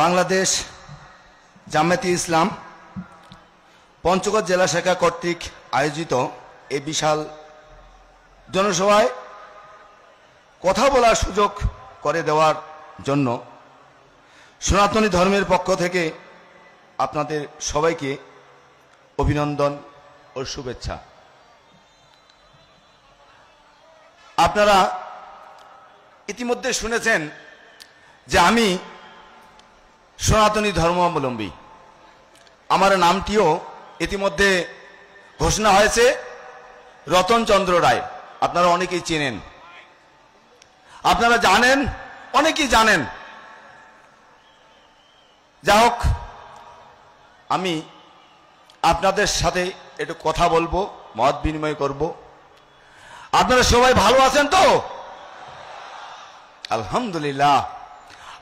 বাংলাদেশ জামায়াতে ইসলাম পঞ্চগড় জেলা শাখা কর্তৃক আয়োজিত এই বিশাল জনসভায় কথা বলার সুযোগ করে দেওয়ার জন্য সনাতনী ধর্মের পক্ষ থেকে আপনাদের সবাইকে অভিনন্দন ও শুভেচ্ছা। আপনারা ইতিমধ্যে শুনেছেন যে আমি সনাতনী ধর্মাবলম্বী। আমার নামটিও ইতিমধ্যে ঘোষণা হয়েছে, রতনচন্দ্র রায়। আপনারা অনেকেই চেনেন, আপনারা জানেন, অনেকেই জানেন। যা হোক, আমি আপনাদের সাথে একটু কথা বলবো, মত বিনিময় করব। আপনারা সবাই ভালো আছেন তো? আলহামদুলিল্লাহ,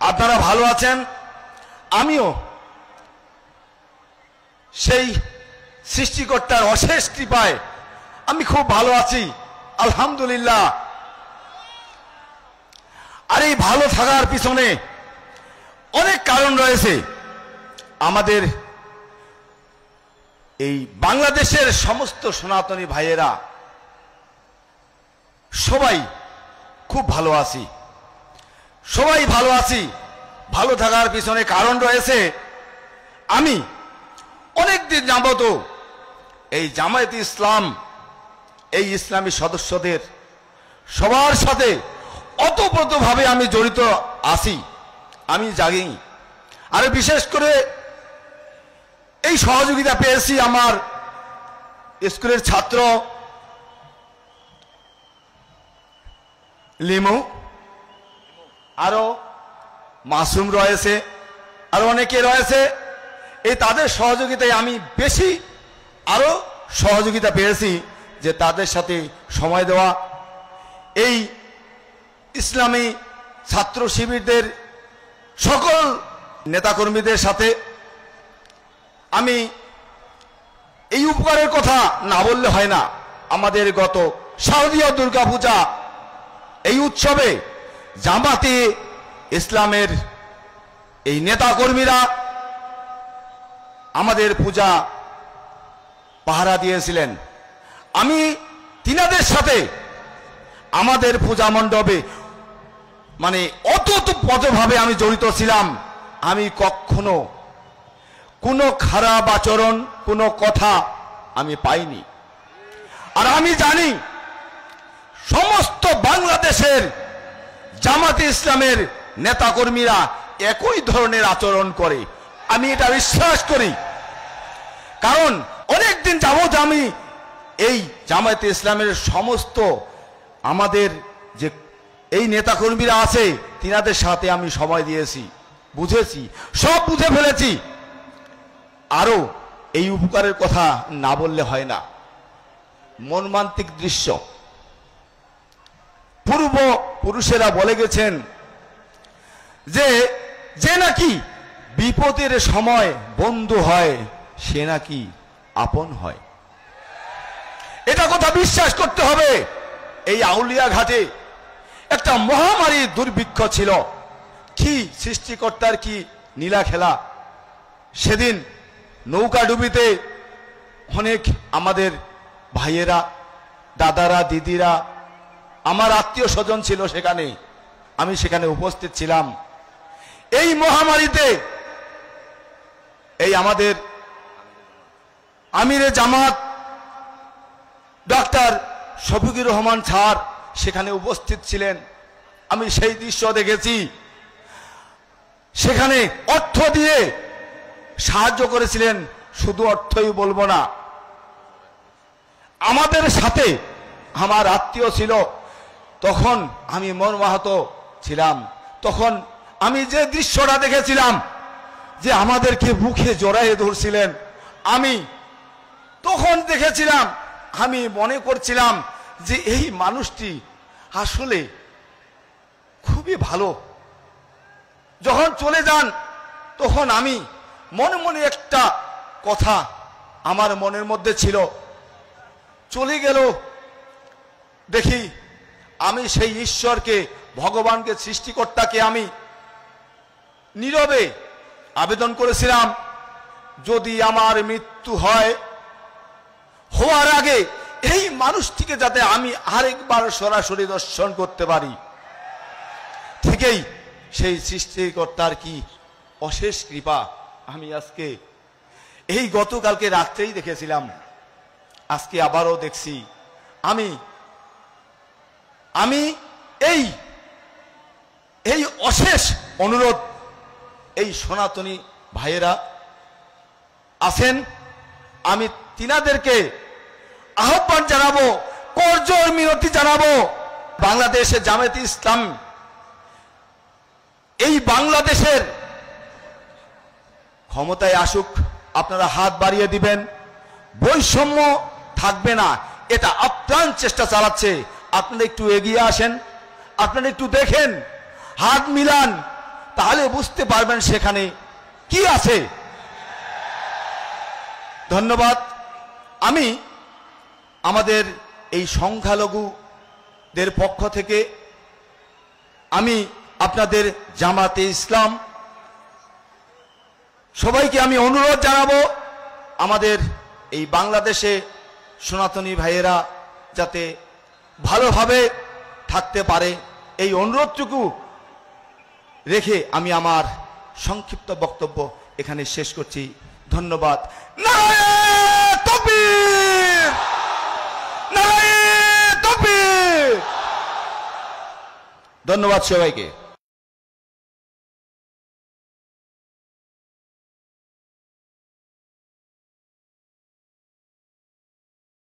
আপনারা ভালো আছেন। আমিও সেই সৃষ্টিকর্তার অশেষ কৃপায় আমি খুব ভালো আছি, আলহামদুলিল্লাহ। আর এই ভালো থাকার পিছনে অনেক কারণ রয়েছে। আমাদের এই বাংলাদেশের সমস্ত সনাতনী ভাইয়েরা সবাই খুব ভালো আছি, সবাই ভালো আছি। ভালো থাকার পিছনে কারণ রয়েছে, আমি অনেকদিন যাবত এই জামায়াতে ইসলাম, এই ইসলামী সদস্যদের সবার সাথে ওতপ্রোতভাবে আমি জড়িত আছি, আমি জানি। আর বিশেষ করে এই সহযোগিতা পেয়েছি আমার স্কুলের ছাত্র লিমু, আরো মাসুম রয়েছে, আরো অনেকে রয়েছে। এই তাদের সহযোগিতায় আমি বেশি আরো সহযোগিতা পেয়েছি, যে তাদের সাথে সময় দেওয়া, এই ইসলামী ছাত্র শিবিরদের সকল নেতাকর্মীদের সাথে আমি এই উপকারের কথা না বললে হয় না। আমাদের গত শারদীয় দুর্গাপূজা এই উৎসবে জামাতে ইসলামের এই নেতাকর্মীরা আমাদের পূজা পাহারা দিয়েছিলেন। আমি তিনাদের সাথে আমাদের পূজা মণ্ডপে মানে ওতপ্রোতভাবে আমি জড়িত ছিলাম। আমি কখনো কোনো খারাপ আচরণ, কোনো কথা আমি পাইনি। আর আমি জানি সমস্ত বাংলাদেশের জামাতে ইসলামের নেতাকর্মীরা একই ধরনের আচরণ করে, আমি এটা বিশ্বাস করি। কারণ অনেকদিন যাবত আমি এই জামায়াতে ইসলামের সমস্ত আমাদের যে এই নেতাকর্মীরা আছে তিনাদের সাথে আমি সময় দিয়েছি, বুঝেছি, সব বুঝে ফেলেছি। আরো এই উপকারের কথা না বললে হয় না। মর্মান্তিক দৃশ্য, পূর্ব পুরুষেরা বলে গেছেন যে যে নাকি বিপদের সময় বন্ধু হয় সে নাকি আপন হয়। এটা কথা বিশ্বাস করতে হবে। এই আউলিয়া ঘাটে একটা মহামারী দুর্ভিক্ষ ছিল, কি সৃষ্টিকর্তার কি নীলা খেলা। সেদিন নৌকা ডুবিতে অনেক আমাদের ভাইয়েরা, দাদারা, দিদিরা, আমার আত্মীয় স্বজন ছিল সেখানে, আমি সেখানে উপস্থিত ছিলাম। এই মহামারীতে এই আমাদের আমিরে জামাত ডক্টর শফিকুর রহমান স্যার সেখানে উপস্থিত ছিলেন। আমি সেই দৃশ্য দেখেছি। সেখানে অর্থ দিয়ে সাহায্য করেছিলেন। শুধু অর্থই বলবো না, আমাদের সাথে আমার আত্মীয় ছিল। তখন আমি মর্মাহত ছিলাম। তখন আমি যে দৃশ্যটা দেখেছিলাম, যে আমাদেরকে বুকে জড়াইয়ে ধরছিলেন, আমি তখন দেখেছিলাম, আমি মনে করছিলাম যে এই মানুষটি আসলে খুবই ভালো। যখন চলে যান তখন আমি মনে মনে একটা কথা আমার মনের মধ্যে ছিল, চলে গেল দেখি আমি সেই ঈশ্বরকে, ভগবানকে, সৃষ্টিকর্তাকে আমি নীরবে আবেদন করেছিলাম, যদি আমার মৃত্যু হয়, হওয়ার আগে এই মানুষটিকে যাতে আমি আরেকবার সরাসরি দর্শন করতে পারি। ঠিকই সেই সৃষ্টিকর্তার কি অশেষ কৃপা, আমি আজকে এই গতকালকে রাত্রেই দেখেছিলাম, আজকে আবারও দেখছি। আমি এই অশেষ অনুরোধ, এই সনাতনী ভাইয়েরা আছেন, আমি তিনাদেরকে আহ্বান জানাবো, করজোড় মিনতি জানাবো, বাংলাদেশে জামায়াতে ইসলাম এই বাংলাদেশের ক্ষমতায় আসুক, আপনারা হাত বাড়িয়ে দিবেন, বৈষম্য থাকবে না, এটা আপ্রাণ চেষ্টা চালাচ্ছে। আপনারা একটু এগিয়ে আসেন, আপনারা একটু দেখেন, হাত মিলান, তাহলে বুঝতে পারবেন সেখানে কি আছে। ধন্যবাদ। আমি আমাদের এই সংখ্যালঘুদের পক্ষ থেকে আমি আপনাদের জামাতে ইসলাম সবাইকে আমি অনুরোধ জানাবো, আমাদের এই বাংলাদেশে সনাতনী ভাইয়েরা যাতে ভালোভাবে থাকতে পারে, এই অনুরোধটুকু রেখে আমি আমার সংক্ষিপ্ত বক্তব্য এখানে শেষ করছি। ধন্যবাদ। নারায়ে তাকবীর, নারায়ে তাকবীর। ধন্যবাদ সবাইকে।